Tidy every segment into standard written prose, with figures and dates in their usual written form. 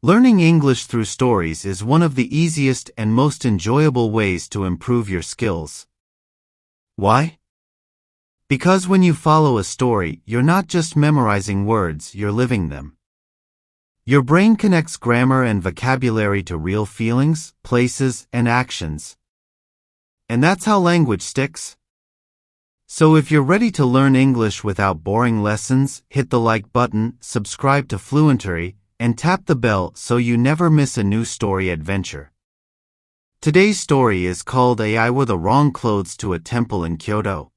Learning English through stories is one of the easiest and most enjoyable ways to improve your skills. Why? Because when you follow a story, you're not just memorizing words, you're living them. Your brain connects grammar and vocabulary to real feelings, places, and actions. And that's how language sticks. So if you're ready to learn English without boring lessons, hit the like button, subscribe to Fluentory, and tap the bell so you never miss a new story adventure. Today's story is called I Wore the Wrong Clothes to a Temple in Kyoto.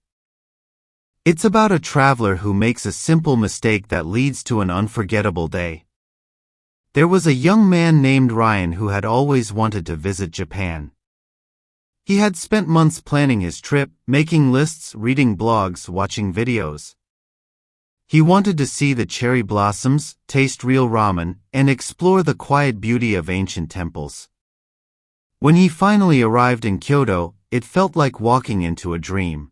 It's about a traveler who makes a simple mistake that leads to an unforgettable day. There was a young man named Ryan who had always wanted to visit Japan. He had spent months planning his trip, making lists, reading blogs, watching videos. He wanted to see the cherry blossoms, taste real ramen, and explore the quiet beauty of ancient temples. When he finally arrived in Kyoto, it felt like walking into a dream.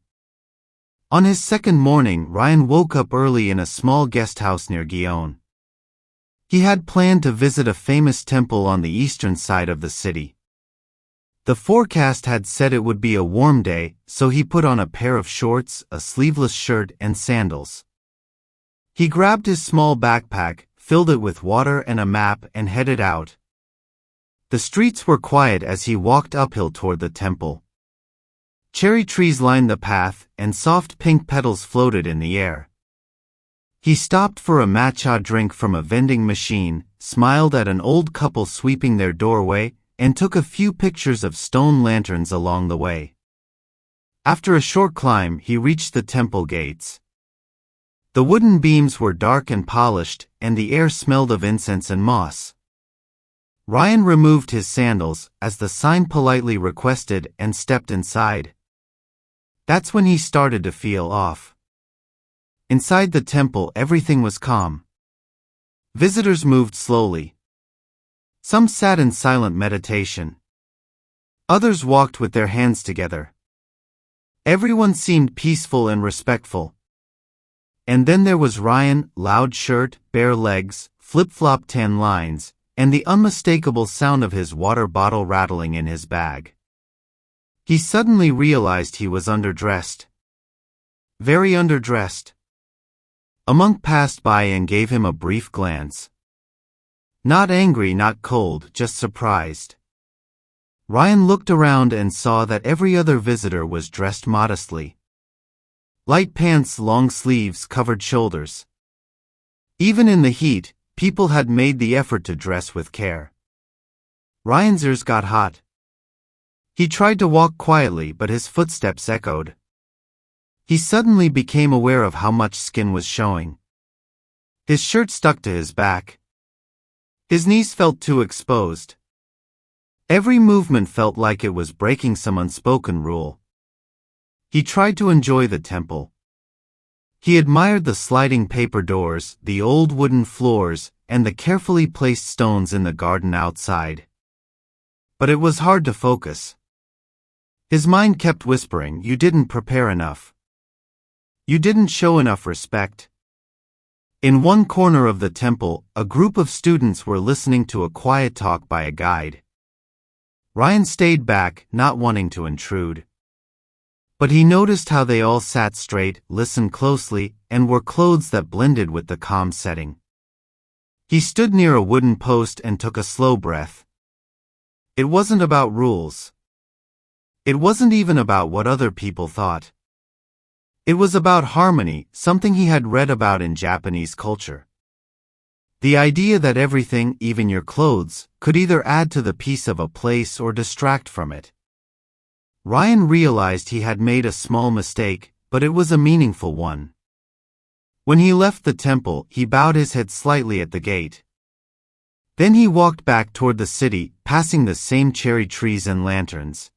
On his second morning, Ryan woke up early in a small guest house near Gion. He had planned to visit a famous temple on the eastern side of the city. The forecast had said it would be a warm day, so he put on a pair of shorts, a sleeveless shirt, and sandals. He grabbed his small backpack, filled it with water and a map, and headed out. The streets were quiet as he walked uphill toward the temple. Cherry trees lined the path, and soft pink petals floated in the air. He stopped for a matcha drink from a vending machine, smiled at an old couple sweeping their doorway, and took a few pictures of stone lanterns along the way. After a short climb, he reached the temple gates. The wooden beams were dark and polished, and the air smelled of incense and moss. Ryan removed his sandals, as the sign politely requested, and stepped inside. That's when he started to feel off. Inside the temple, everything was calm. Visitors moved slowly. Some sat in silent meditation. Others walked with their hands together. Everyone seemed peaceful and respectful. And then there was Ryan, loud shirt, bare legs, flip-flop tan lines, and the unmistakable sound of his water bottle rattling in his bag. He suddenly realized he was underdressed. Very underdressed. A monk passed by and gave him a brief glance. Not angry, not cold, just surprised. Ryan looked around and saw that every other visitor was dressed modestly. Light pants, long sleeves, covered shoulders. Even in the heat, people had made the effort to dress with care. Ryan's ears got hot. He tried to walk quietly, but his footsteps echoed. He suddenly became aware of how much skin was showing. His shirt stuck to his back. His knees felt too exposed. Every movement felt like it was breaking some unspoken rule. He tried to enjoy the temple. He admired the sliding paper doors, the old wooden floors, and the carefully placed stones in the garden outside. But it was hard to focus. His mind kept whispering, "You didn't prepare enough. You didn't show enough respect." In one corner of the temple, a group of students were listening to a quiet talk by a guide. Ryan stayed back, not wanting to intrude. But he noticed how they all sat straight, listened closely, and wore clothes that blended with the calm setting. He stood near a wooden post and took a slow breath. It wasn't about rules. It wasn't even about what other people thought. It was about harmony, something he had read about in Japanese culture. The idea that everything, even your clothes, could either add to the peace of a place or distract from it. Ryan realized he had made a small mistake, but it was a meaningful one. When he left the temple, he bowed his head slightly at the gate. Then he walked back toward the city, passing the same cherry trees and lanterns.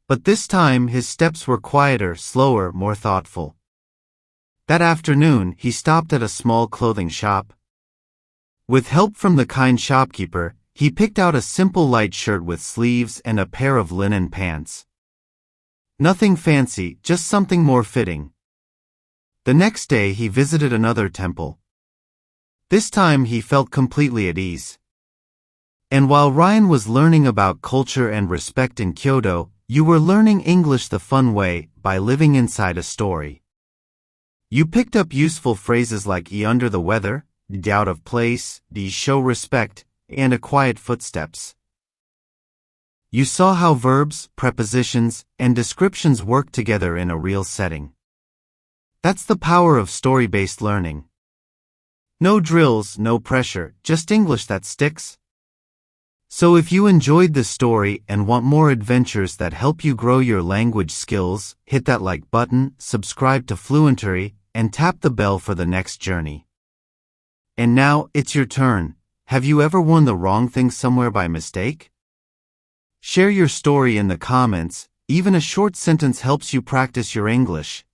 But this time his steps were quieter, slower, more thoughtful. That afternoon, he stopped at a small clothing shop. With help from the kind shopkeeper, he picked out a simple light shirt with sleeves and a pair of linen pants. Nothing fancy, just something more fitting. The next day he visited another temple. This time he felt completely at ease. And while Ryan was learning about culture and respect in Kyoto, you were learning English the fun way, by living inside a story. You picked up useful phrases like "e under the weather," "d out of place," "d show respect," and "a quiet footsteps." You saw how verbs, prepositions, and descriptions work together in a real setting. That's the power of story-based learning. No drills, no pressure, just English that sticks. So if you enjoyed this story and want more adventures that help you grow your language skills, hit that like button, subscribe to Fluentory, and tap the bell for the next journey. And now, it's your turn. Have you ever worn the wrong thing somewhere by mistake? Share your story in the comments. Even a short sentence helps you practice your English.